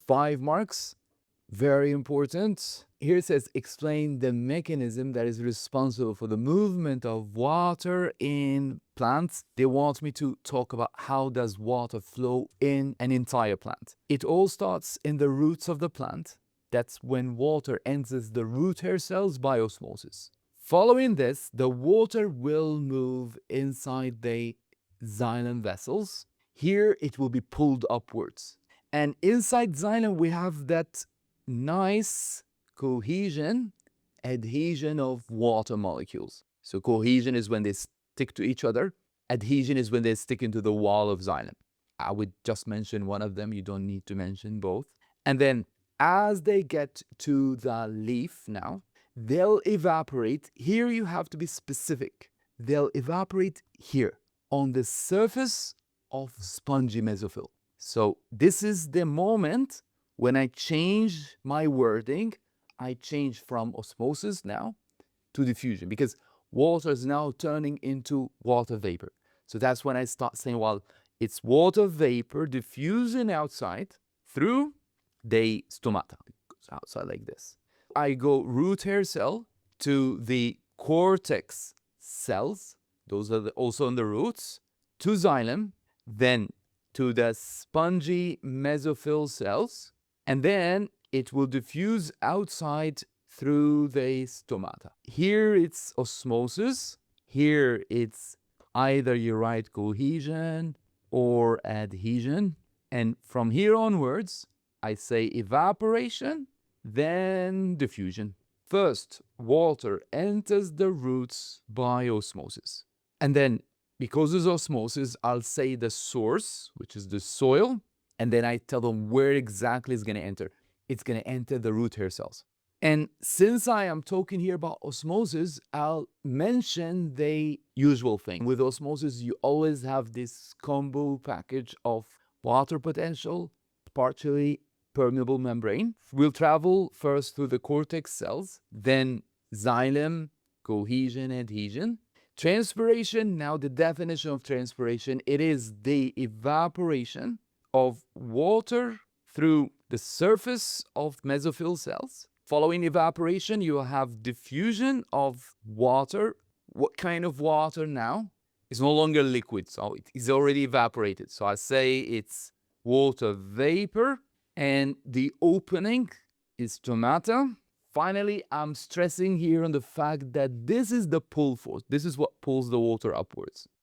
5 marks. Very important. Here it says, explain the mechanism that is responsible for the movement of water in plants. They want me to talk about how does water flow in an entire plant. It all starts in the roots of the plant. That's when water enters the root hair cells by osmosis. Following this, the water will move inside the xylem vessels. Here it will be pulled upwards. And inside xylem, we have that nice cohesion, adhesion of water molecules. So cohesion is when they stick to each other. Adhesion is when they stick into the wall of xylem. I would just mention one of them. You don't need to mention both. And then as they get to the leaf now, they'll evaporate. Here you have to be specific. They'll evaporate here on the surface of spongy mesophyll. So this is the moment when I change my wording. I change from osmosis now to diffusion, because water is now turning into water vapor. So that's when I start saying, well, it's water vapor diffusing outside through the stomata. It goes outside like this. I go root hair cell to the cortex cells. Those are also in the roots, to xylem, then to the spongy mesophyll cells, and then it will diffuse outside through the stomata. Here it's osmosis. Here it's either you write cohesion or adhesion. And from here onwards, I say evaporation, then diffusion. First, water enters the roots by osmosis. And then, because it's osmosis, I'll say the source, which is the soil, and then I tell them where exactly it's going to enter. It's going to enter the root hair cells. And since I am talking here about osmosis, I'll mention the usual thing. With osmosis, you always have this combo package of water potential, partially permeable membrane. Will travel first through the cortex cells, then xylem, cohesion, adhesion. Transpiration, now the definition of transpiration, it is the evaporation of water through the surface of mesophyll cells. Following evaporation, you will have diffusion of water. What kind of water now? It's no longer liquid, so it is already evaporated. So I say it's water vapor, and the opening is stomata. Finally, I'm stressing here on the fact that this is the pull force. This is what pulls the water upwards.